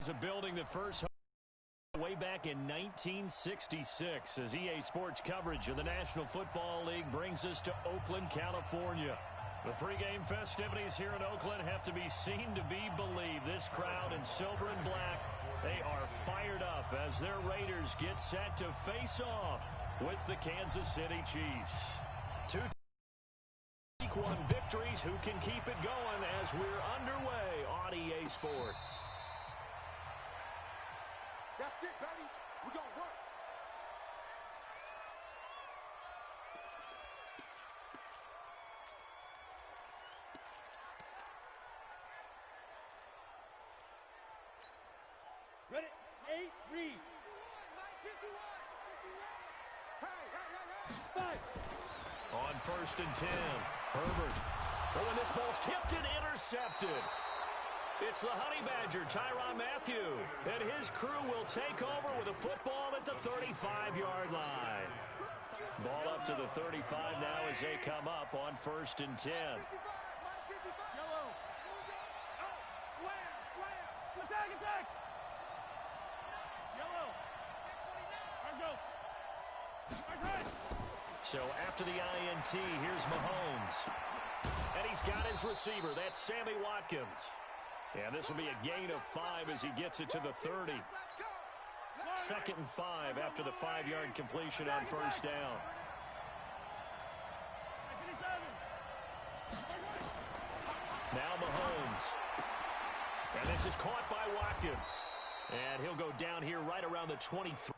a building that first way back in 1966 as EA Sports coverage of the National Football League brings us to Oakland, California. The pregame festivities here in Oakland have to be seen to be believed. This crowd in silver and black, they are fired up as their Raiders get set to face off with the Kansas City Chiefs. Two Week 1 victories. Who can keep it going as we're underway on EA Sports? That's it, baby. We're going to work. Ready? 8, read. Hey. On 1st and 10, Herbert. Oh, and this ball's tipped and intercepted. It's the Honey Badger, Tyrann Mathieu, and his crew will take over with a football at the 35-yard line. Ball up to the 35 now as they come up on 1st and 10. Yellow. Slam. Attack. Yellow. So after the INT, here's Mahomes. And he's got his receiver. That's Sammy Watkins. And this will be a gain of 5 as he gets it to the 30. 2nd and 5 after the 5-yard completion on 1st down. Now Mahomes. And this is caught by Watkins. And he'll go down here right around the 23.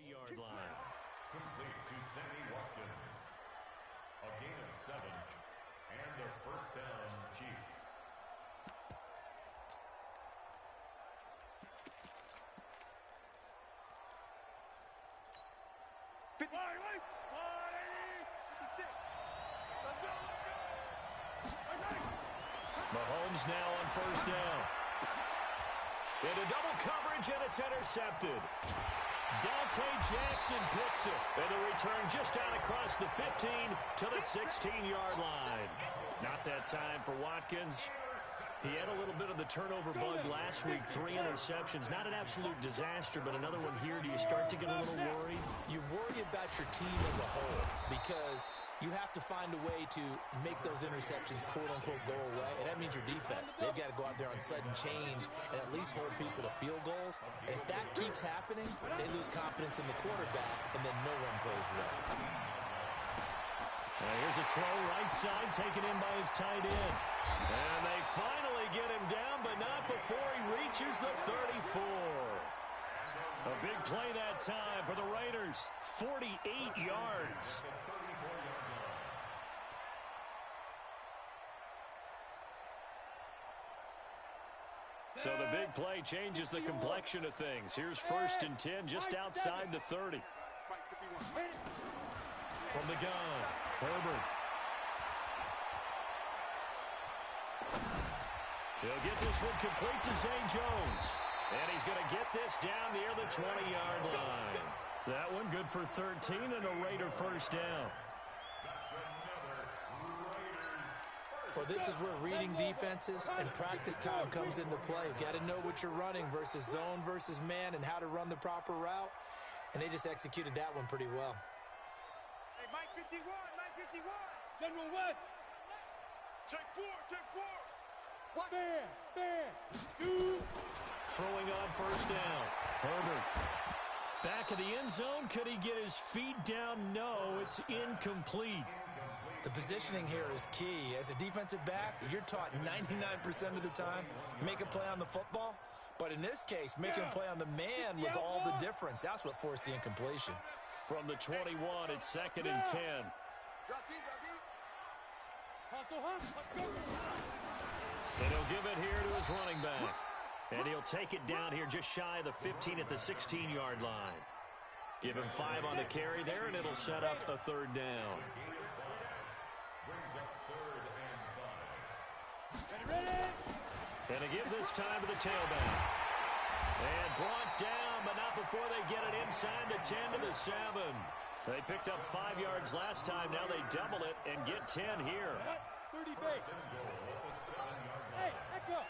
Yard line. Complete to Sammy Watkins. A gain of 7 and a 1st down, Chiefs. Mahomes now on 1st down. Into double coverage, and it's intercepted. Dante Jackson picks it. And the return just down across the 15 to the 16-yard line. Not that time for Watkins. He had a little bit of the turnover bug last week. 3 interceptions. Not an absolute disaster, but another one here. Do you start to get a little worried? You worry about your team as a whole because you have to find a way to make those interceptions, quote-unquote, go away, and that means your defense. They've got to go out there on sudden change and at least hold people to field goals. And if that keeps happening, they lose confidence in the quarterback, and then no one plays well. Here's a throw right side taken in by his tight end. And they finally get him down, but not before he reaches the 34. A big play that time for the Raiders. 48 yards. So the big play changes the complexion of things. Here's 1st and 10 just outside the 30. From the gun, Herbert. He'll get this one complete to Zay Jones. And he's going to get this down near the 20-yard line. That one good for 13 and a Raider 1st down. Well, this is where reading defenses and practice time comes into play. You've got to know what you're running versus zone versus man and how to run the proper route. And they just executed that one pretty well. Hey, Mike 51. General West. Check 4. What? Fair. 2. Throwing on 1st down. Herbert. Back of the end zone. Could he get his feet down? No, it's incomplete. The positioning here is key. As a defensive back, you're taught 99% of the time, make a play on the football. But in this case, making a play on the man was all the difference. That's what forced the incompletion. From the 21, it's 2nd and 10. Hustle. And he'll give it here to his running back. And he'll take it down here just shy of the 15 at the 16-yard line. Give him 5 on the carry there, and it'll set up a third down. Brings up 3rd and 5. Ready? And they give this time to the tailback. And brought down, but not before they get it inside the 10 to the 7. They picked up 5 yards last time. Now they double it and get 10 here. 30 base. Hey, echo.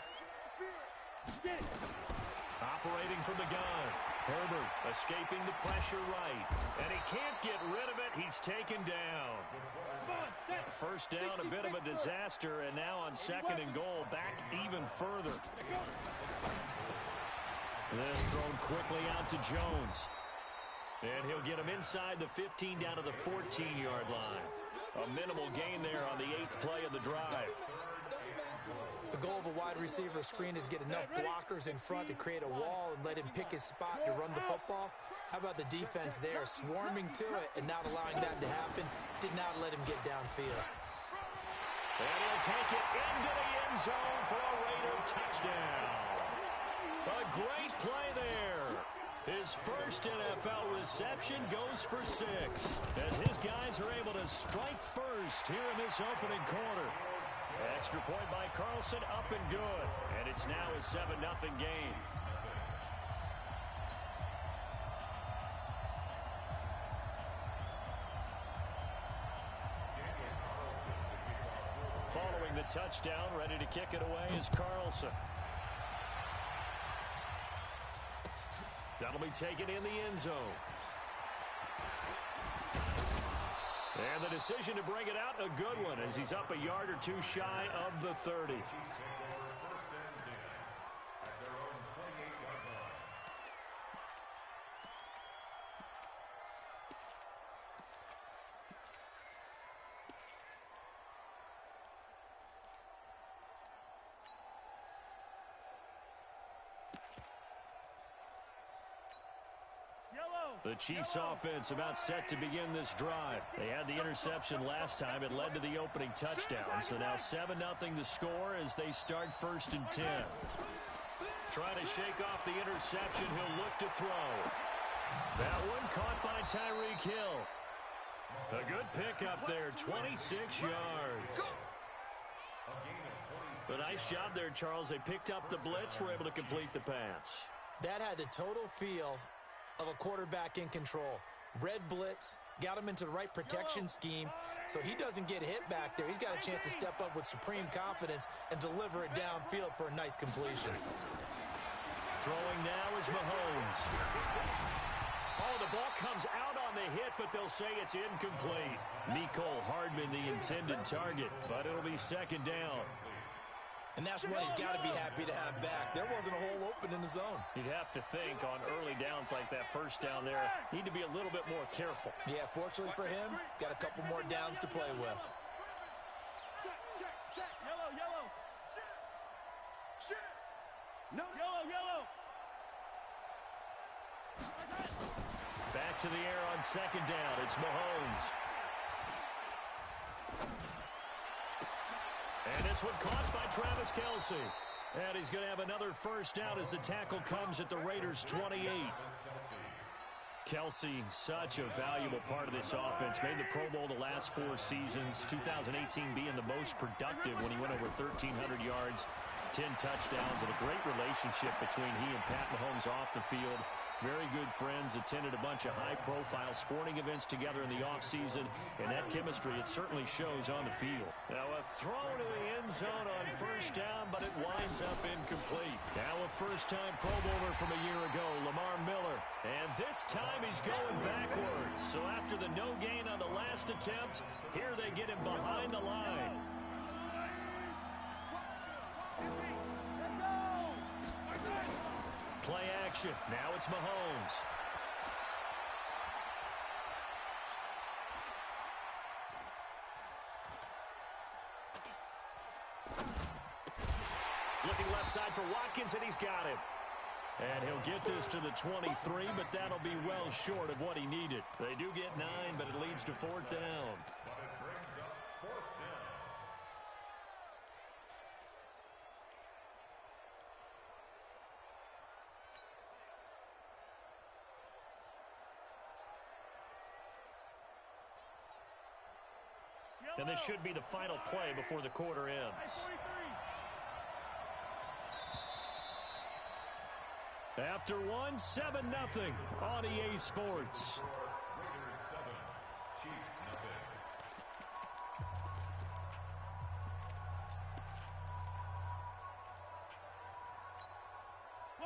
Get it. Operating from the gun. Herbert escaping the pressure right. And he can't get rid of it. He's taken down. Come on, set. First down, a bit of a disaster. And now on 2nd and goal, back even further. This thrown quickly out to Jones. And he'll get him inside the 15 down to the 14-yard line. A minimal gain there on the 8th play of the drive. The goal of a wide receiver screen is get enough blockers in front to create a wall and let him pick his spot to run the football. How about the defense there, swarming to it and not allowing that to happen? Did not let him get downfield. And he'll take it into the end zone for a Raider touchdown. A great play there. His first NFL reception goes for 6. As his guys are able to strike first here in this opening quarter. Extra point by Carlson, up and good. And it's now a 7-0 game. Following the touchdown, ready to kick it away is Carlson. That'll be taken in the end zone. And the decision to bring it out, a good one, as he's up a yard or 2 shy of the 30. The Chiefs offense about set to begin this drive. They had the interception last time. It led to the opening touchdown. So now 7-0 the score as they start 1st and 10. Trying to shake off the interception. He'll look to throw. That one caught by Tyreek Hill. A good pickup there, 26 yards. A nice job there, Charles. They picked up the blitz, were able to complete the pass. That had the total feel of a quarterback in control. Red blitz, got him into the right protection scheme, so he doesn't get hit back there. He's got a chance to step up with supreme confidence and deliver it downfield for a nice completion. Throwing now is Mahomes. Oh, the ball comes out on the hit, but they'll say it's incomplete. Mecole Hardman, the intended target, but it'll be 2nd down. And that's what he's got to be happy to have back. There wasn't a hole open in the zone. You'd have to think on early downs like that, first down there, need to be a little bit more careful. Yeah, fortunately for him, got a couple more downs to play with. Check. Yellow. Shit. No. Yellow. Back to the air on 2nd down. It's Mahomes. And this one caught by Travis Kelce. And he's going to have another first down as the tackle comes at the Raiders' 28. Kelce, such a valuable part of this offense. Made the Pro Bowl the last 4 seasons. 2018 being the most productive when he went over 1,300 yards, 10 touchdowns, and a great relationship between he and Pat Mahomes off the field. Very good friends, attended a bunch of high-profile sporting events together in the offseason, and that chemistry, it certainly shows on the field. Now a throw to the end zone on first down, but it winds up incomplete. Now a first-time Pro Bowler from a year ago, Lamar Miller, and this time he's going backwards. So after the no gain on the last attempt, here they get him behind the line. Play action. Now it's Mahomes. Looking left side for Watkins, and he's got him. And he'll get this to the 23, but that'll be well short of what he needed. They do get 9, but it leads to 4th down. And this should be the final play before the quarter ends. After one, 7-0 on EA Sports. Raiders 7, Chiefs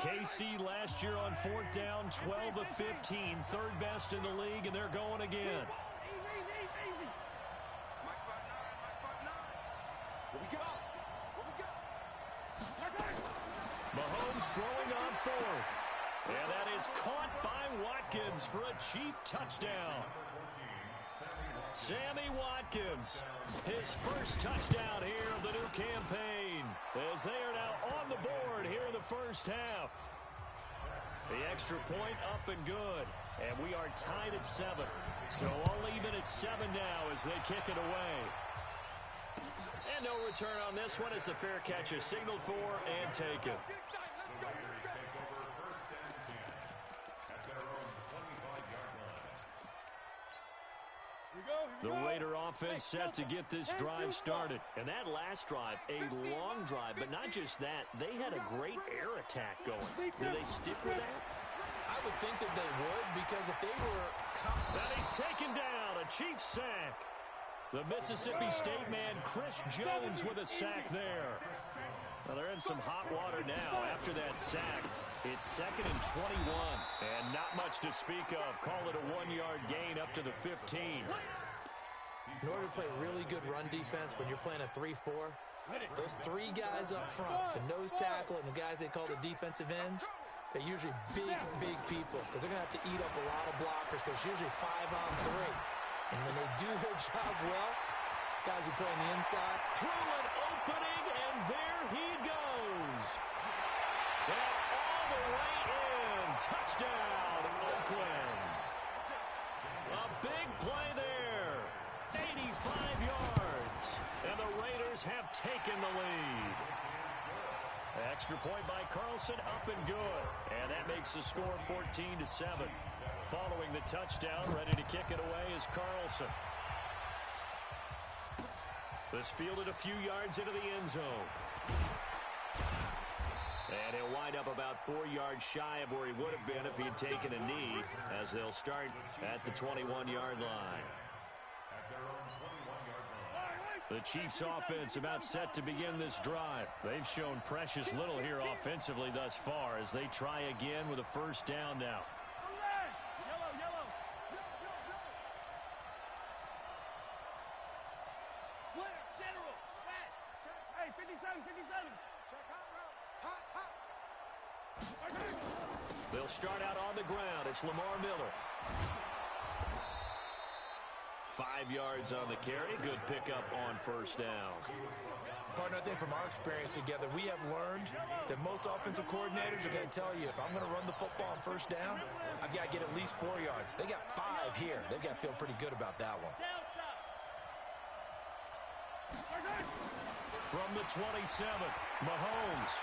nothing. KC last year on 4th down, 12 of 15, third best in the league, and they're going again. Mahomes throwing on 4th. And that is caught by Watkins for a Chief touchdown. Sammy Watkins, his first touchdown here of the new campaign, as they are now on the board here in the first half. The extra point up and good, and we are tied at 7. So all even at 7 now as they kick it away. And no return on this one as the fair catch is signaled for and taken. Raiders take over 1st and 10 at their own 25-yard line. The Raider offense set to get this drive started. And that last drive, a long drive, but not just that. They had a great air attack going. Do they stick with that? I would think that they would, because if they were... And he's taken down, a Chiefs sack. The Mississippi State man, Chris Jones, with a sack there. Well, they're in some hot water now after that sack. It's 2nd and 21, and not much to speak of. Call it a 1-yard gain up to the 15. In order to play really good run defense when you're playing a 3-4, those 3 guys up front, the nose tackle and the guys they call the defensive ends, they're usually big people, because they're going to have to eat up a lot of blockers, because it's usually 5-on-3. And when they do their job well, guys who play on the inside. Through an opening, and there he goes. And all the way in. Touchdown, Oakland. A big play there. 85 yards. And the Raiders have taken the lead. Extra point by Carlson, up and good. And that makes the score 14-7. Following the touchdown, ready to kick it away is Carlson. This fielded a few yards into the end zone. And he'll wind up about 4 yards shy of where he would have been if he had taken a knee, as they'll start at the 21-yard line. The Chiefs offense about set to begin this drive. They've shown precious little here offensively thus far as they try again with a first down now. Hey, 57. They'll start out on the ground. It's Lamar Miller. 5 yards on the carry. Good pickup on first down. Partner, I think from our experience together, we have learned that most offensive coordinators are going to tell you, if I'm going to run the football on first down, I've got to get at least 4 yards. They got 5 here. They've got to feel pretty good about that one. From the 27, Mahomes.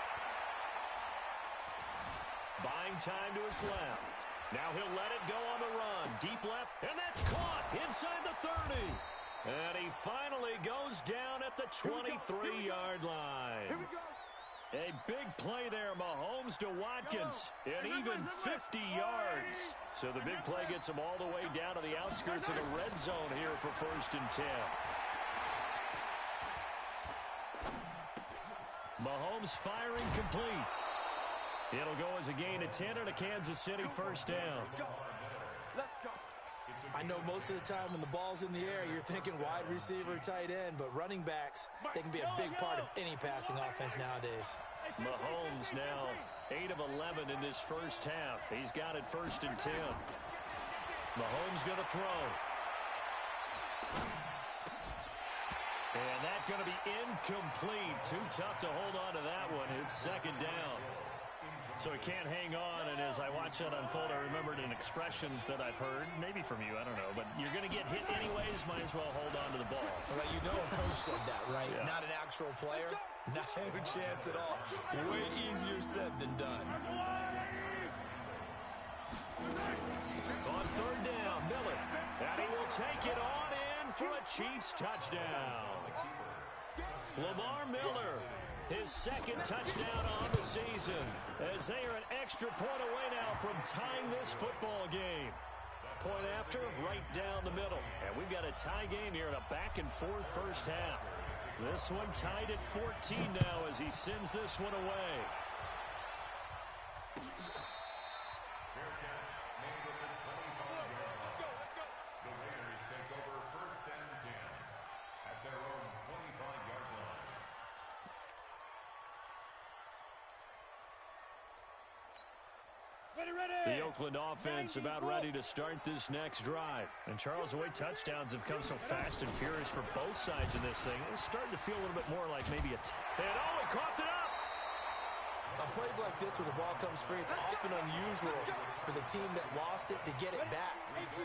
Buying time to his left. Now he'll let it go on the run. Deep left, and that's caught inside the 30. And he finally goes down at the 23-yard line. Here we go. A big play there, Mahomes to Watkins, and even 50 yards. So the big play gets him all the way down to the outskirts of the red zone here for 1st and 10. Mahomes firing complete. It'll go as a gain of 10 and a Kansas City first down. Let's go. I know most of the time when the ball's in the air, you're thinking wide receiver, tight end, but running backs, they can be a big part of any passing offense nowadays. Mahomes now 8 of 11 in this first half. He's got it 1st and 10. Mahomes going to throw. And that's going to be incomplete. Too tough to hold on to that one. It's 2nd down. So he can't hang on, and as I watch that unfold, I remembered an expression that I've heard, maybe from you, I don't know, but you're going to get hit anyways, might as well hold on to the ball. Well, you know a coach said that, right? Yeah. Not an actual player. Not a chance at all. Way easier said than done. On 3rd down, Miller. And he will take it on in for a Chiefs touchdown. Lamar Miller, his second touchdown on the season, as they are an extra point away now from tying this football game. Point after, right down the middle. And we've got a tie game here in a back-and-forth first half. This one tied at 14 now as he sends this one away. The Oakland offense about ready to start this next drive. And Charles, the way touchdowns have come so fast and furious for both sides in this thing, it's starting to feel a little bit more like maybe a... he coughed it up! On plays like this where the ball comes free, it's often unusual for the team that lost it to get it back.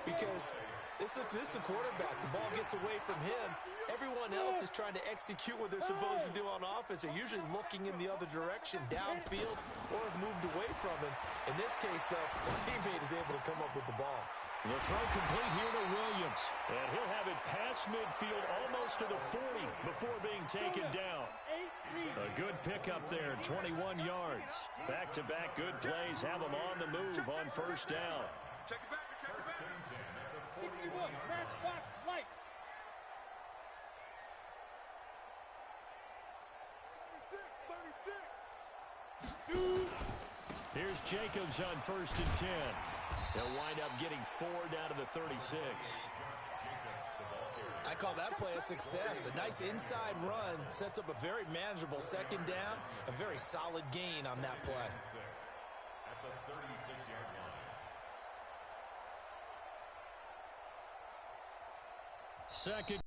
Because this is the quarterback. The ball gets away from him. Everyone else is trying to execute what they're supposed to do on offense. They're usually looking in the other direction, downfield, or have moved away from him. In this case, though, the teammate is able to come up with the ball. The throw complete here to Williams. And he'll have it past midfield almost to the 40 before being taken down. A good pickup there, 21 yards. Back-to-back good plays have him on the move on first down. Check it back, check it back. 61, matchbox lights. 36. Here's Jacobs on 1st and 10. They'll wind up getting 4 down to the 36. I call that play a success. A nice inside run sets up a very manageable second down. A very solid gain on that play. At the 36-yard line. Second,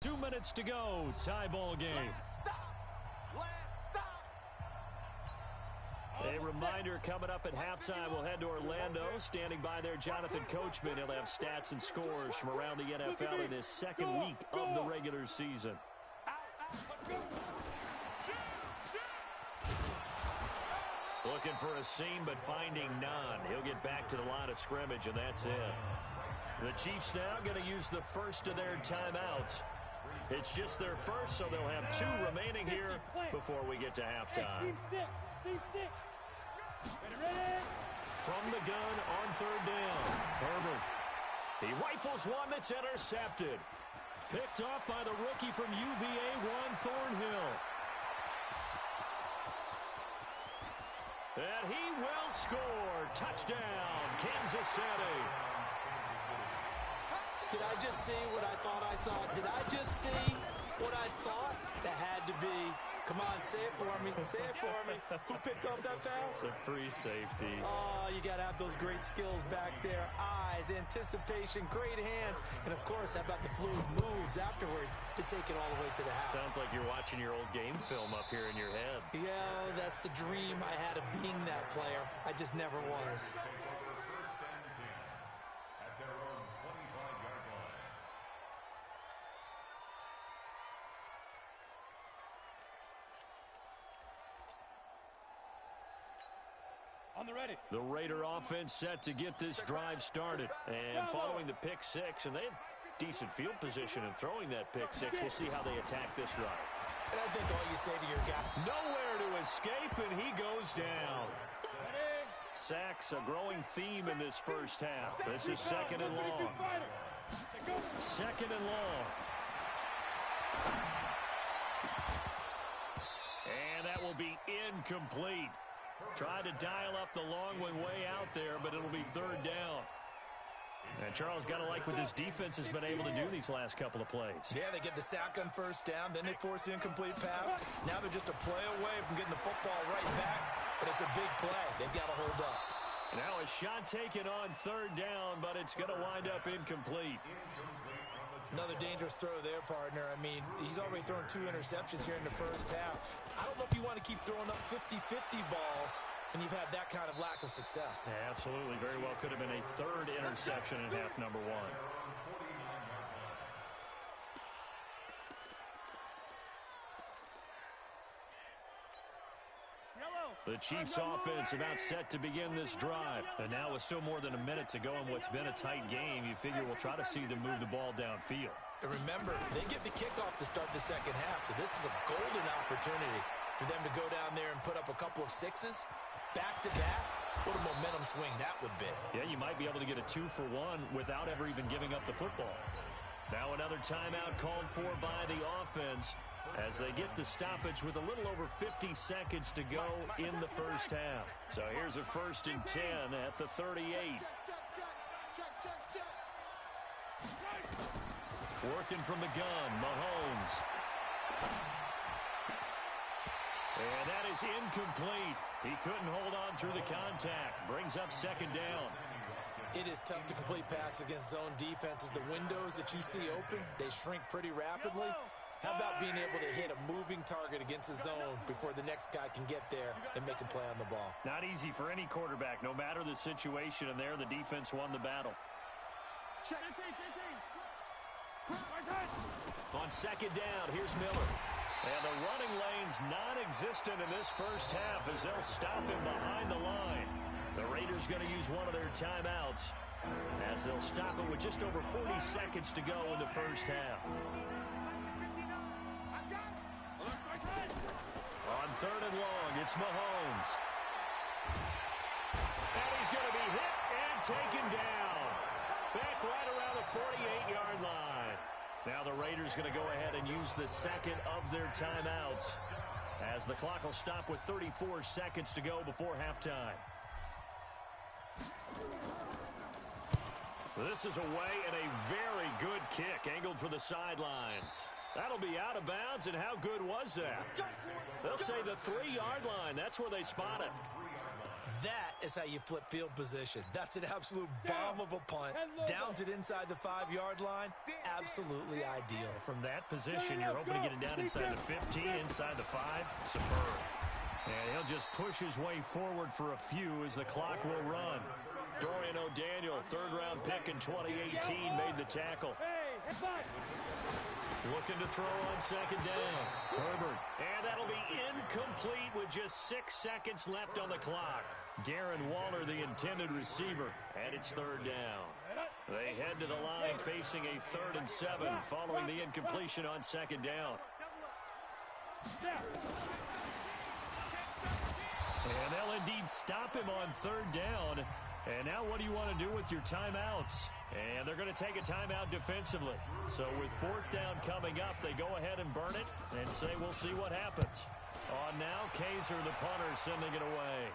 2 minutes to go. Tie ball game. A reminder coming up at halftime, we'll head to Orlando. Standing by there, Jonathan Coachman. He'll have stats and scores from around the NFL in his second week of the regular season. Looking for a seam, but finding none. He'll get back to the line of scrimmage, and that's it. The Chiefs now going to use the first of their timeouts. It's just their first, so they'll have 2 remaining here before we get to halftime. Team 6. Ready. From the gun on 3rd down. Herbert. He rifles one that's intercepted. Picked off by the rookie from UVA, Juan Thornhill. And he will score. Touchdown, Kansas City. Did I just see what I thought I saw? Did I just see what I thought? That had to be. Come on, say it for me. Say it for me. Who picked off that pass? The free safety. Oh, you got to have those great skills back there. Eyes, anticipation, great hands. And, of course, how about the fluid moves afterwards to take it all the way to the house? Sounds like you're watching your old game film up here in your head. Yeah, that's the dream I had of being that player. I just never was. On the ready. The Raider offense set to get this drive started. And following the pick 6, and they had decent field position in throwing that pick 6. We'll see how they attack this drive. And I think all you say to your guy, nowhere to escape, and he goes down. Ready. Sacks, a growing theme in this first half. This is 2nd and long. 2nd and long. And that will be incomplete. Tried to dial up the long one way out there, but it'll be 3rd down. And Charles, got to like what this defense has been able to do these last couple of plays. Yeah, they get the sack on 1st down, then they force the incomplete pass. Now they're just a play away from getting the football right back, but it's a big play. They've got to hold up. Now a shot taken on 3rd down, but it's going to wind up incomplete. Another dangerous throw there, partner. I mean, he's already thrown 2 interceptions here in the first half. I don't know if you want to keep throwing up 50-50 balls and you've had that kind of lack of success. Yeah, absolutely. Very well could have been a 3rd interception in half number 1. The Chiefs offense about set to begin this drive. And now with still more than a minute to go in what's been a tight game, you figure we'll try to see them move the ball downfield. And remember, they get the kickoff to start the second half, so this is a golden opportunity for them to go down there and put up a couple of sixes back-to-back. What a momentum swing that would be. Yeah, you might be able to get a 2-for-1 without ever even giving up the football. Now another timeout called for by the offense as they get the stoppage with a little over 50 seconds to go in the first half. So here's a 1st and 10 at the 38. Working from the gun, Mahomes. And that is incomplete. He couldn't hold on through the contact. Brings up 2nd down. It is tough to complete passes against zone defenses. The windows that you see open, they shrink pretty rapidly. How about being able to hit a moving target against a zone before the next guy can get there and make a play on the ball? Not easy for any quarterback, no matter the situation, and there the defense won the battle. On 2nd down, here's Miller. And the running lane's non-existent in this first half as they'll stop him behind the line. The Raiders going to use one of their timeouts as they'll stop it with just over 40 seconds to go in the first half. On 3rd and long, it's Mahomes. And he's going to be hit and taken down. Back right around the 48-yard line. Now the Raiders going to go ahead and use the 2nd of their timeouts as the clock will stop with 34 seconds to go before halftime. This is away and a very good kick angled for the sidelines. That'll be out of bounds, and how good was that? They'll say the 3-yard line. That's where they spot it. That is how you flip field position. That's an absolute bomb of a punt. Downs it inside the 5-yard line. Absolutely ideal. From that position, you're hoping to get it down inside the 15, inside the 5. Superb. And he'll just push his way forward for a few as the clock will run. Dorian O'Daniel, 3rd-round pick in 2018, made the tackle. Looking to throw on 2nd down. Herbert. And that'll be incomplete with just 6 seconds left on the clock. Darren Waller, the intended receiver, and it's 3rd down. They head to the line facing a 3rd and 7 following the incompletion on 2nd down. And they'll indeed stop him on 3rd down. And now what do you want to do with your timeouts? And they're going to take a timeout defensively. So with 4th down coming up, they go ahead and burn it and say we'll see what happens. On now, Kaiser, the punter, sending it away.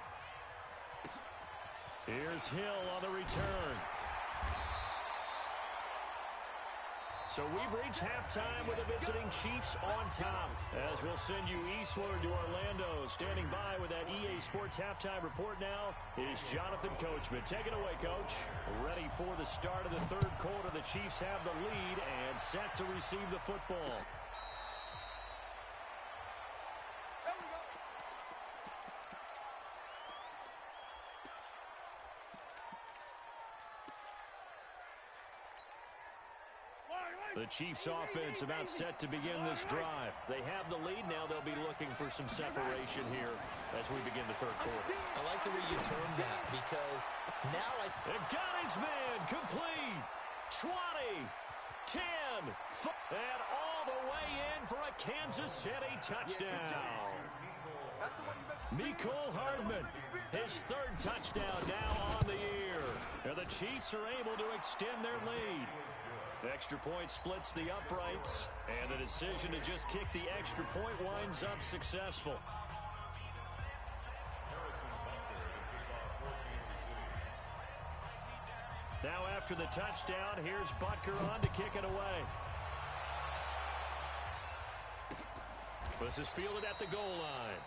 Here's Hill on the return. So we've reached halftime with the visiting Chiefs on top. As we'll send you eastward to Orlando. Standing by with that EA Sports halftime report now is Jonathan Coachman. Take it away, Coach. Ready for the start of the 3rd quarter. The Chiefs have the lead and set to receive the football. The Chiefs offense about set to begin this drive. They have the lead now. They'll be looking for some separation here as we begin the 3rd quarter. I like the way you termed that because now They've got his man complete. 20, 10, and all the way in for a Kansas City touchdown. Mecole Hardman, his 3rd touchdown now on the year. And the Chiefs are able to extend their lead. Extra point splits the uprights, and the decision to just kick the extra point winds up successful. Now after the touchdown, here's Butker on to kick it away. This is fielded at the goal line.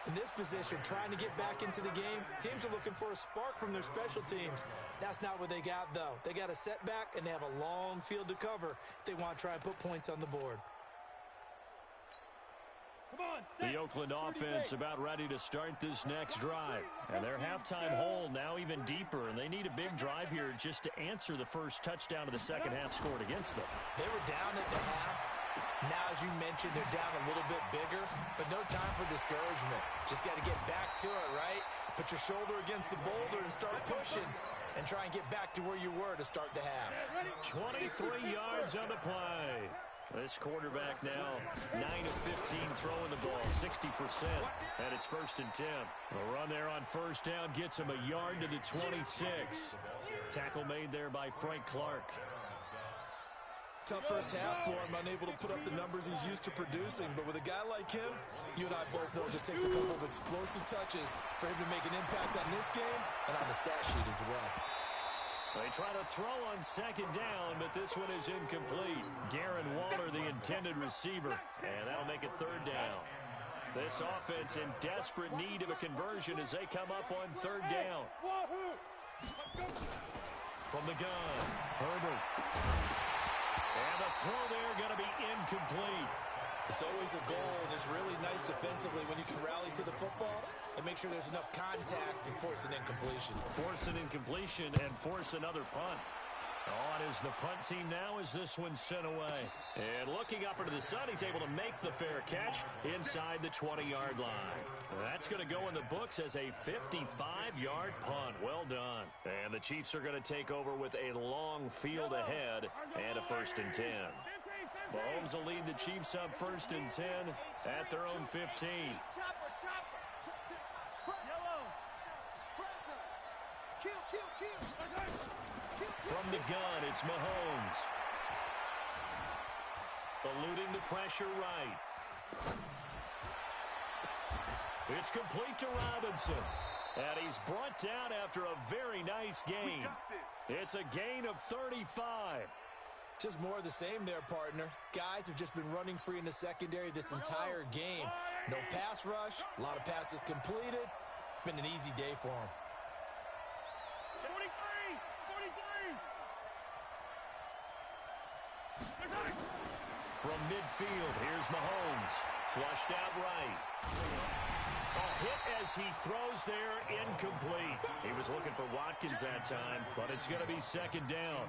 in this position, trying to get back into the game, teams are looking for a spark from their special teams. That's not what they got, though. They got a setback, and they have a long field to cover if they want to try and put points on the board. The Oakland offense about ready to start this next drive. And their halftime hole now even deeper, and they need a big drive here just to answer the first touchdown of the second half scored against them. They were down at the half. Now, as you mentioned, they're down a little bit bigger, but no time for discouragement. Just got to get back to it, right? Put your shoulder against the boulder and start pushing. and try and get back to where you were to start the half. 23 yards on the play. This quarterback now 9 of 15 throwing the ball, 60%, and it's 1st and 10. A run there on first down gets him a yard to the 26. Tackle made there by Frank Clark. Tough first half for him, unable to put up the numbers he's used to producing. But with a guy like him, you and I both know it just takes a couple of explosive touches for him to make an impact on this game and on the stat sheet as well. They try to throw on 2nd down, but this one is incomplete. Darren Waller, the intended receiver, and that'll make it 3rd down. This offense in desperate need of a conversion as they come up on 3rd down. From the gun, Herbert. And the throw there going to be incomplete. It's always a goal, and it's really nice defensively when you can rally to the football and make sure there's enough contact to force an incompletion. Force an incompletion and force another punt. On is the punt team now as this one's sent away. And looking up into the sun, he's able to make the fair catch inside the 20-yard line. That's going to go in the books as a 55-yard punt. Well done. And the Chiefs are going to take over with a long field ahead and a 1st and 10. Mahomes will lead the Chiefs up 1st and 10 at their own 15. From the gun, it's Mahomes. Eluding the pressure right. It's complete to Robinson. And he's brought down after a very nice gain. It's a gain of 35. Just more of the same there, partner. Guys have just been running free in the secondary this entire game. No pass rush, a lot of passes completed. Been an easy day for him. 43. From midfield, here's Mahomes. Flushed out right. A hit as he throws there, incomplete. He was looking for Watkins that time, but it's going to be 2nd down.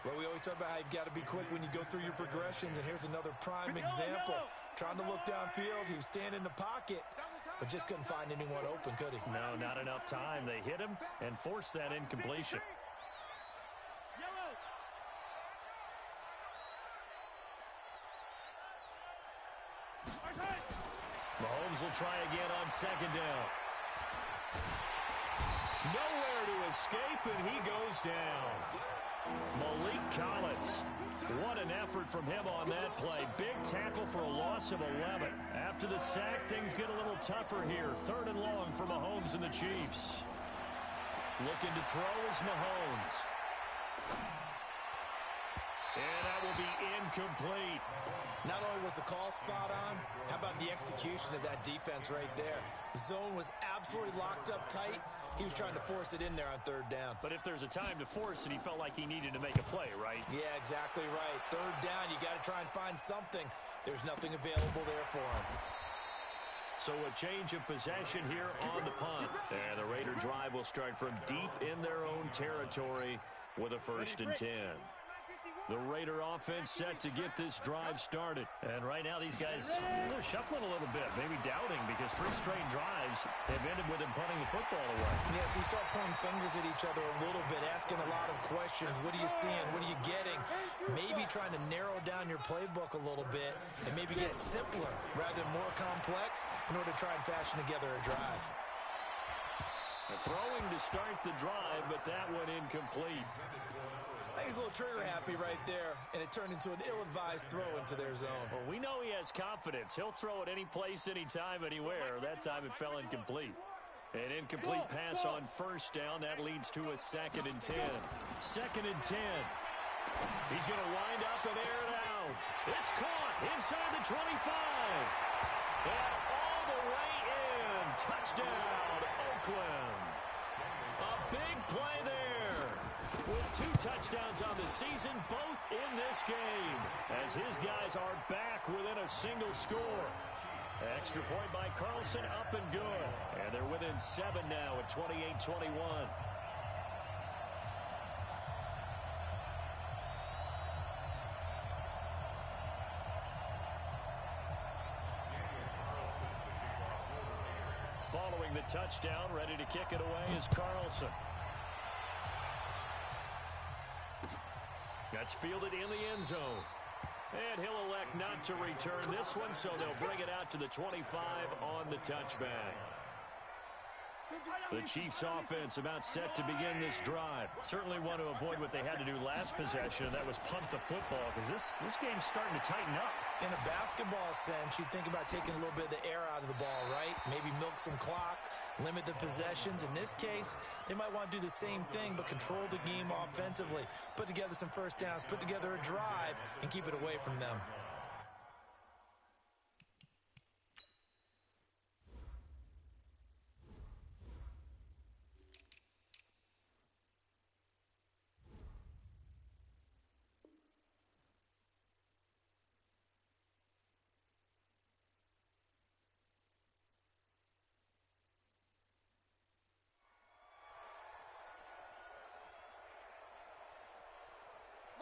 Well, we always talk about how you've got to be quick when you go through your progressions, and here's another prime example. Trying to look downfield, he was standing in the pocket, but just couldn't find anyone open, could he? No, not enough time. They hit him and forced that incompletion. Mahomes will try again on 2nd down. Nowhere to escape, and he goes down. Malik Collins. What an effort from him on that play. Big tackle for a loss of 11. After the sack, things get a little tougher here. 3rd and long for Mahomes and the Chiefs. Looking to throw is Mahomes. And that will be incomplete. Not only was the call spot on, how about the execution of that defense right there? The zone was absolutely locked up tight. He was trying to force it in there on 3rd down. But if there's a time to force it, he felt like he needed to make a play, right? Yeah, exactly right. 3rd down, you got to try and find something. There's nothing available there for him. So a change of possession here on the punt. And the Raider drive will start from deep in their own territory with a 1st and 10. The Raider offense set to get this drive started. And right now these guys, they're shuffling a little bit, maybe doubting, because 3 straight drives have ended with them punting the football away. Yeah, so you start pointing fingers at each other a little bit, asking a lot of questions. What are you seeing? What are you getting? Maybe trying to narrow down your playbook a little bit and maybe get simpler rather than more complex in order to try and fashion together a drive. Throwing to start the drive, but that one incomplete. I think he's a little trigger happy right there, and it turned into an ill-advised throw into their zone. Well, we know he has confidence. He'll throw it any place, anytime, anywhere. That time it fell incomplete. An incomplete pass on 1st down. That leads to a 2nd and 10. 2nd and 10. He's going to wind up and air it out. It's caught inside the 25. And all the way in. Touchdown, Oakland. A big play there. With 2 touchdowns on the season, both in this game, as his guys are back within a single score. Extra point by Carlson, up and good. And they're within 7 now at 28-21. Following the touchdown, ready to kick it away is Carlson. That's fielded in the end zone. And he'll elect not to return this one, so they'll bring it out to the 25 on the touchback. The Chiefs offense about set to begin this drive. Certainly want to avoid what they had to do last possession, and that was punt the football, because this game's starting to tighten up. In a basketball sense, you think about taking a little bit of the air out of the ball, right? Maybe milk some clock, limit the possessions. In this case, they might want to do the same thing, but control the game offensively. Put together some first downs, put together a drive, and keep it away from them.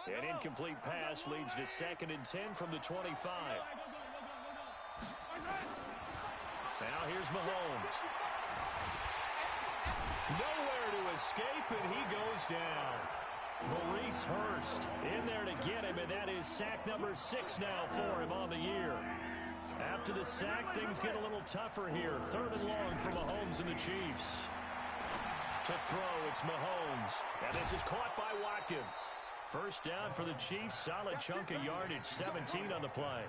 An incomplete pass leads to 2nd and 10 from the 25. Now here's Mahomes. Nowhere to escape, and he goes down. Maurice Hurst in there to get him, and that is sack number 6 now for him on the year. After the sack, things get a little tougher here. 3rd and long for Mahomes and the Chiefs. To throw, it's Mahomes. And this is caught by Watkins. First down for the Chiefs. Solid chunk of yardage. 17 on the play.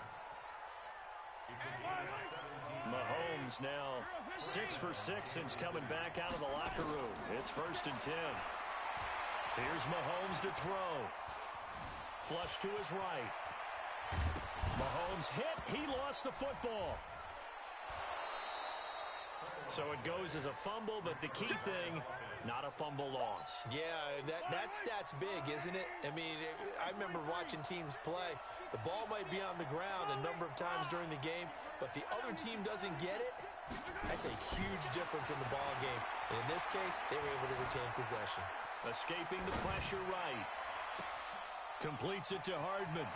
Mahomes now 6 for 6 since coming back out of the locker room. It's 1st and 10. Here's Mahomes to throw. Flush to his right. Mahomes hit. He lost the football. So it goes as a fumble, but the key thing, not a fumble loss. Yeah, that stat's big, isn't it? I mean, I remember watching teams play. The ball might be on the ground a number of times during the game, but the other team doesn't get it. That's a huge difference in the ball game. And in this case, they were able to retain possession. Escaping the pressure right. Completes it to Hardman.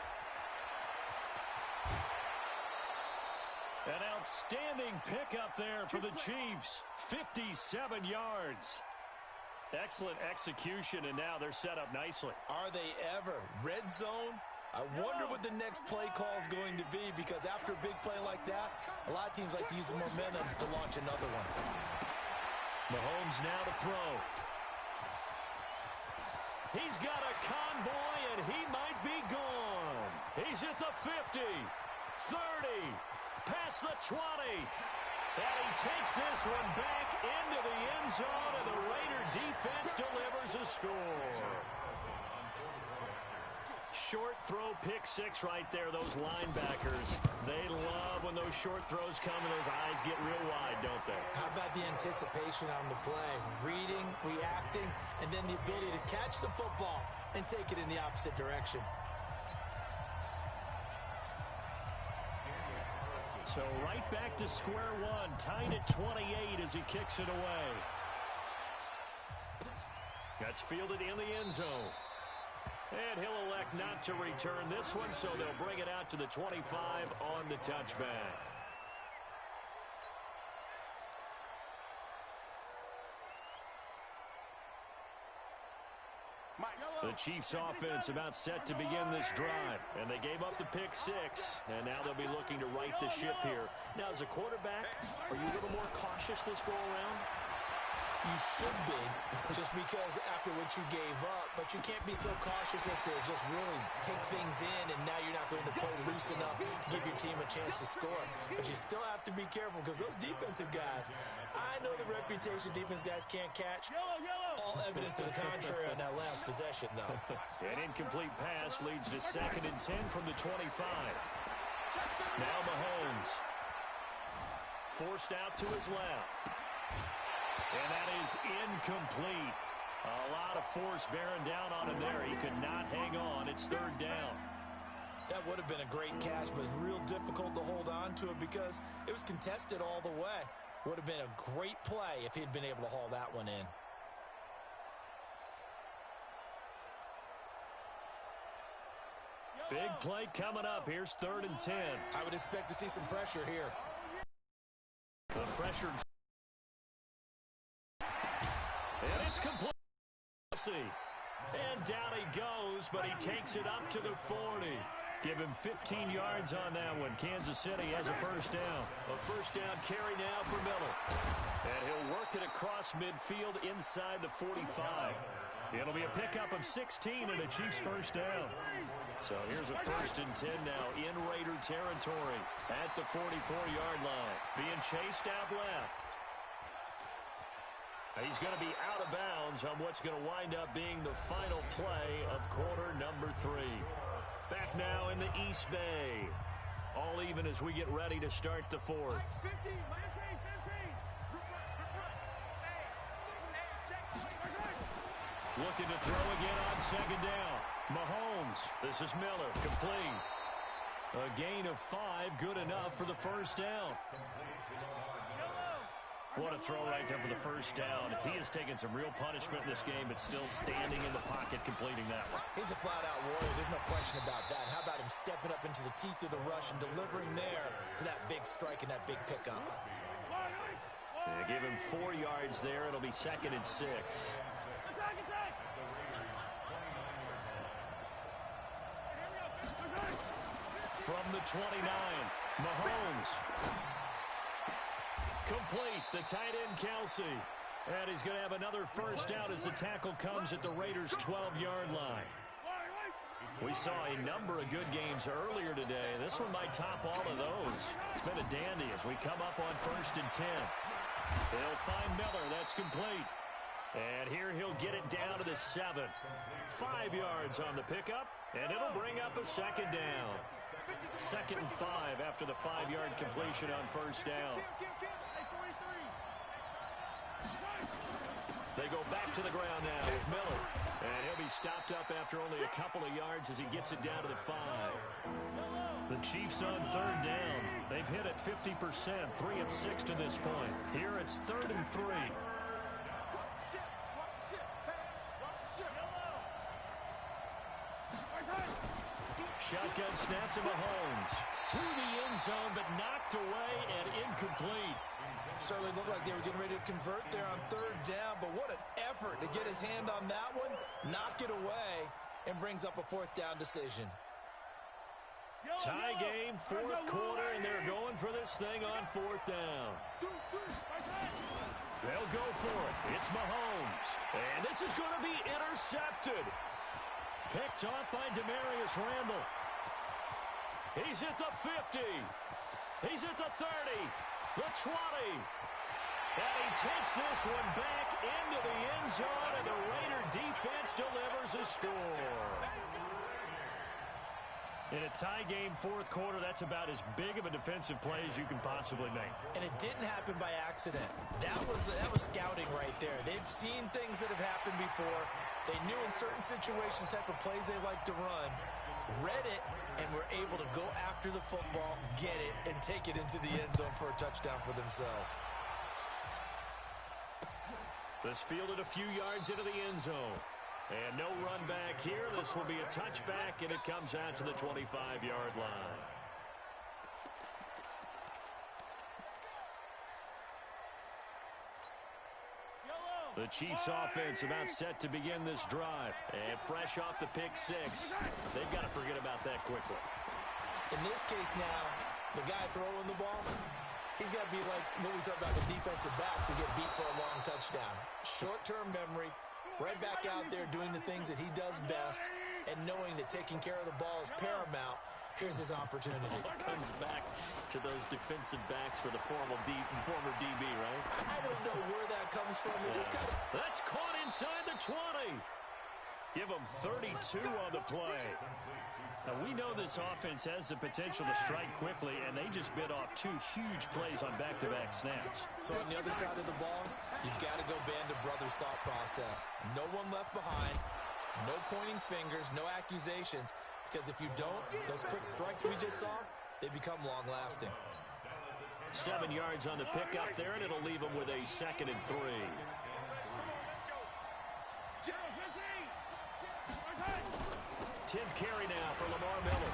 An outstanding pickup there for the Chiefs. 57 yards. Excellent execution, and now they're set up nicely. Are they ever? Red zone? I wonder what the next play call is going to be, because after a big play like that, a lot of teams like to use the momentum to launch another one. Mahomes now to throw. He's got a convoy, and he might be gone. He's at the 50, 30, past the 20. And he takes this one back into the end zone, and the Raider defense delivers a score. Short throw, pick 6 right there. Those linebackers, they love when those short throws come and those eyes get real wide, don't they? How about the anticipation on the play? Reading, reacting, and then the ability to catch the football and take it in the opposite direction. So right back to square one, tied at 28 as he kicks it away. That's fielded in the end zone. And he'll elect not to return this one, so they'll bring it out to the 25 on the touchback. The Chiefs offense about set to begin this drive, and they gave up the pick 6, and now they'll be looking to right the ship here. Now, as a quarterback, are you a little more cautious this go around? You should be, just because after what you gave up, but you can't be so cautious as to just really take things in, and now you're not going to play loose enough to give your team a chance to score. But you still have to be careful, because those defensive guys, I know the reputation defense guys can't catch. All evidence to the contrary on that last possession, though. An incomplete pass leads to 2nd and 10 from the 25. Now Mahomes. Forced out to his left. And that is incomplete. A lot of force bearing down on him there. He could not hang on. It's 3rd down. That would have been a great catch, but it's real difficult to hold on to it because it was contested all the way. Would have been a great play if he'd been able to haul that one in. Big play coming up. Here's 3rd and 10. I would expect to see some pressure here. The pressure. And it's complete. And down he goes, but he takes it up to the 40. Give him 15 yards on that one. Kansas City has a first down. A first down carry now for Miller. And he'll work it across midfield inside the 45. It'll be a pickup of 16 and a Chiefs first down. So here's a 1st and 10 now in Raider territory at the 44-yard line. Being chased out left. He's going to be out of bounds on what's going to wind up being the final play of quarter number 3. Back now in the East Bay. All even as we get ready to start the 4th. Looking to throw again on 2nd down. Mahomes. This is Miller. Complete. A gain of 5. Good enough for the first down. What a throw right there for the first down. He has taken some real punishment in this game, but still standing in the pocket completing that one. He's a flat-out warrior. There's no question about that. How about him stepping up into the teeth of the rush and delivering there for that big strike and that big pickup? Yeah, give him 4 yards there. It'll be 2nd and 6. From the 29, Mahomes. Complete, the tight end, Kelsey. And he's going to have another first down as the tackle comes at the Raiders' 12-yard line. We saw a number of good games earlier today. This one might top all of those. It's been a dandy as we come up on 1st and 10. They'll find Miller. That's complete. And here he'll get it down to the 7. 5 yards on the pickup, and it'll bring up a 2nd down. 2nd and 5 after the 5-yard completion on first down. They go back to the ground now with Miller. And he'll be stopped up after only a couple of yards as he gets it down to the 5. The Chiefs on 3rd down. They've hit it 50%, 3 of 6 to this point. Here it's 3rd and 3. Shotgun snap to Mahomes. To the end zone, but knocked away and incomplete. Certainly looked like they were getting ready to convert there on 3rd down, but what an effort to get his hand on that one, knock it away, and brings up a 4th down decision. Tie game, 4th quarter, and they're going for this thing on 4th down. They'll go for it. It's Mahomes. And this is going to be intercepted. Picked off by Demarius Randall. He's at the 50. He's at the 30. The 20. And he takes this one back into the end zone, and the Raider defense delivers a score. In a tie game, 4th quarter, that's about as big of a defensive play as you can possibly make. And it didn't happen by accident. That was scouting right there. They've seen things that have happened before. They knew in certain situations the type of plays they like to run, read it, and were able to go after the football, get it, and take it into the end zone for a touchdown for themselves. This fielded a few yards into the end zone. And no run back here. This will be a touchback, and it comes out to the 25-yard line. The Chiefs offense about set to begin this drive. And fresh off the pick 6. They've got to forget about that quickly. In this case now, the guy throwing the ball, he's got to be like what we talk about the defensive backs who get beat for a long touchdown. Short-term memory, right back out there doing the things that he does best, and knowing that taking care of the ball is paramount. Here's his opportunity. Comes back to those defensive backs for the former DB, right? I don't know where that comes from. It just kind of... That's caught inside the 20. Give him 32 on the play. Now, we know this offense has the potential to strike quickly, and they just bit off 2 huge plays on back-to-back snaps. So on the other side of the ball, you've got to go band of brothers thought process. No one left behind, no pointing fingers, no accusations, because if you don't, those quick strikes we just saw, they become long-lasting. 7 yards on the pickup there, and it'll leave them with a 2nd and 3. 10th carry now for Lamar Miller.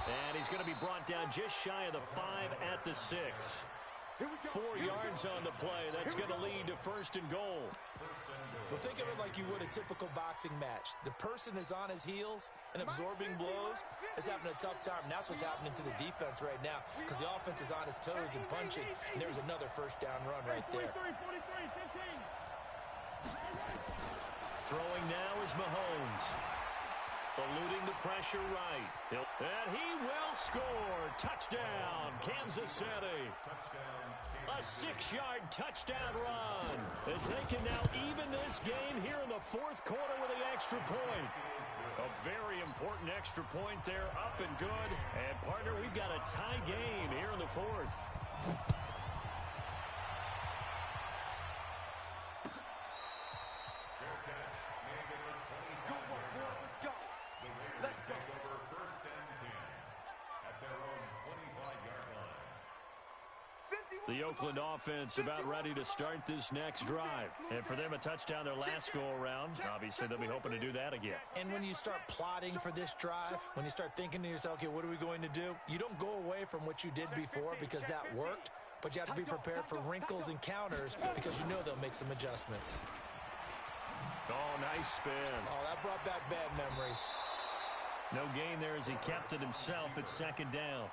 And he's going to be brought down just shy of the 5 at the 6. 4 yards on the play. That's going to lead to 1st and goal. Well, think of it like you would a typical boxing match. The person is on his heels and absorbing blows is having a tough time. And that's what's happening to the defense right now because the offense is on his toes and punching. And there's another 1st down run right there. 43, 15. Throwing now is Mahomes. Eluding the pressure right. And he will score. Touchdown, Kansas City. A 6-yard touchdown run as they can now even this game here in the 4th quarter with the extra point. A very important extra point there, up and good. And, partner, we've got a tie game here in the 4th. The Oakland offense about ready to start this next drive. And for them, a touchdown their last go-around. Obviously, they'll be hoping to do that again. And when you start plotting for this drive, when you start thinking to yourself, okay, what are we going to do? You don't go away from what you did before because that worked, but you have to be prepared for wrinkles and counters because you know they'll make some adjustments. Oh, nice spin. Oh, that brought back bad memories. No gain there as he kept it himself at 2nd down.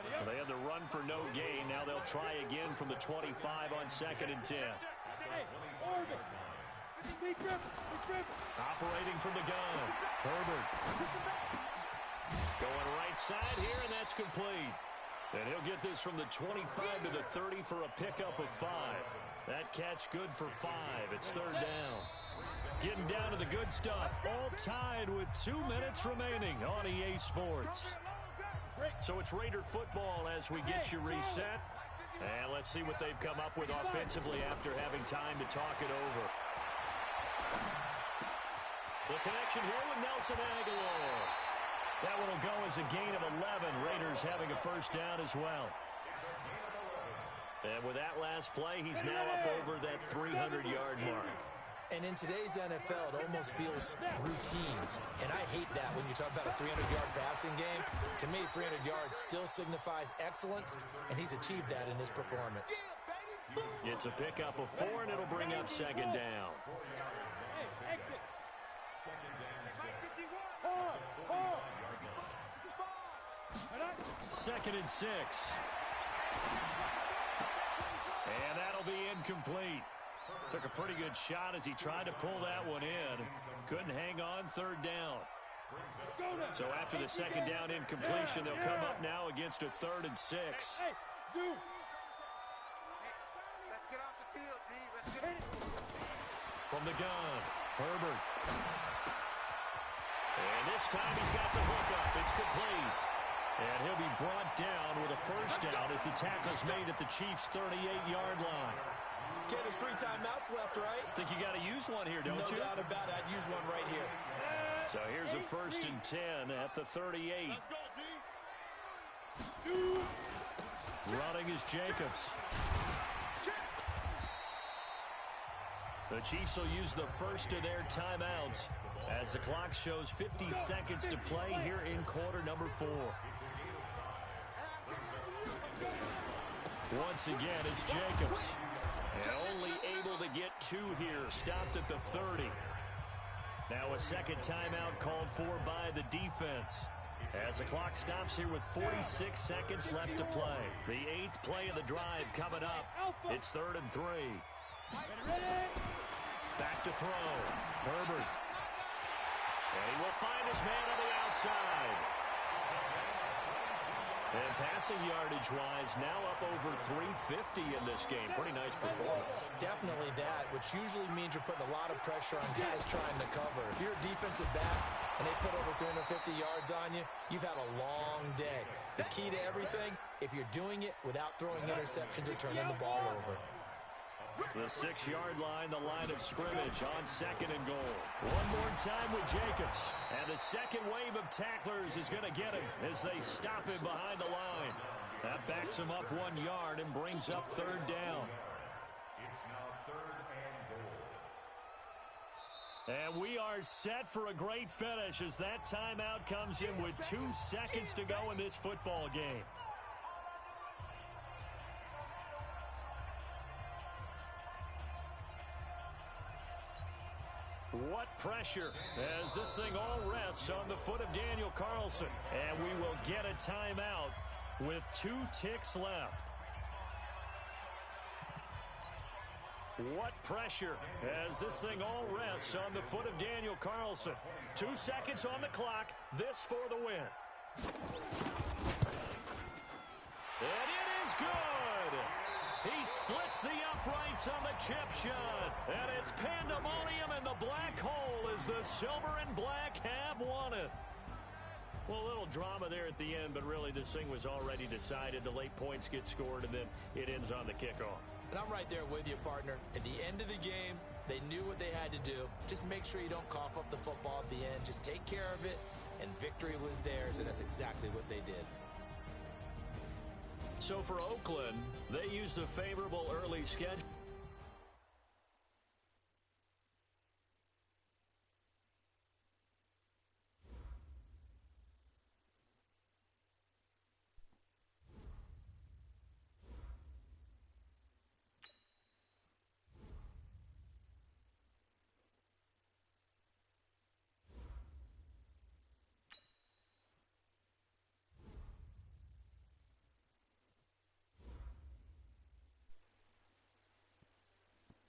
Well, they had the run for no gain. Now they'll try again from the 25 on 2nd and 10. Operating from the gun. Herbert. Going right side here, and that's complete. And he'll get this from the 25 to the 30 for a pickup of 5. That catch good for 5. It's 3rd down. Getting down to the good stuff. All tied with 2 minutes remaining on EA Sports. So it's Raider football as we get you reset. And let's see what they've come up with offensively after having time to talk it over. The connection here with Nelson Aguilar. That one will go as a gain of 11. Raiders having a 1st down as well. And with that last play, he's now up over that 300-yard mark. And in today's NFL, it almost feels routine. And I hate that when you talk about a 300-yard passing game. To me, 300 yards still signifies excellence, and he's achieved that in this performance. It's a pickup of 4, and it'll bring up 2nd down. Hey, exit. 2nd and 6. And that'll be incomplete. Took a pretty good shot as he tried to pull that one in. Couldn't hang on. 3rd down. So after the 2nd down incompletion, they'll come up now against a 3rd and 6. Hey, Zoom. Let's get off the field, D. Let's get it. From the gun, Herbert. And this time he's got the hook up. It's complete. And he'll be brought down with a 1st down as the tackle's made at the Chiefs' 38-yard line. Okay, there's 3 timeouts left, right? Think you got to use one here, don't you? No doubt about it. I'd use one right here. So here's a 1st and 10 at the 38. Let's go, D. Running is Jacobs. The Chiefs will use the first of their timeouts as the clock shows 50 seconds to play here in quarter number 4. Once again, it's Jacobs. And only able to get 2 here. Stopped at the 30. Now a 2nd timeout called for by the defense. As the clock stops here with 46 seconds left to play. The 8th play of the drive coming up. It's 3rd and 3. Back to throw. Herbert. And he will find his man on the outside. And passing yardage-wise, now up over 350 in this game. Pretty nice performance. Definitely that, which usually means you're putting a lot of pressure on guys trying to cover. If you're a defensive back and they put over 350 yards on you, you've had a long day. The key to everything, if you're doing it without throwing interceptions or turning the ball over. The 6-yard line, the line of scrimmage on 2nd and goal. One more time with Jacobs. And the second wave of tacklers is going to get him as they stop him behind the line. That backs him up 1 yard and brings up 3rd down. It's now 3rd and goal. And we are set for a great finish as that timeout comes in with 2 seconds to go in this football game. What pressure as this thing all rests on the foot of Daniel Carlson. And we will get a timeout with 2 ticks left. What pressure as this thing all rests on the foot of Daniel Carlson. 2 seconds on the clock. This for the win. And it is good. He splits the uprights on the chip shot. And it's pandemonium in the black hole as the silver and black have won it. Well, a little drama there at the end, but really this thing was already decided. The late points get scored, and then it ends on the kickoff. And I'm right there with you, partner. At the end of the game, they knew what they had to do. Just make sure you don't cough up the football at the end. Just take care of it, and victory was theirs, and that's exactly what they did. So for Oakland, they used a favorable early schedule.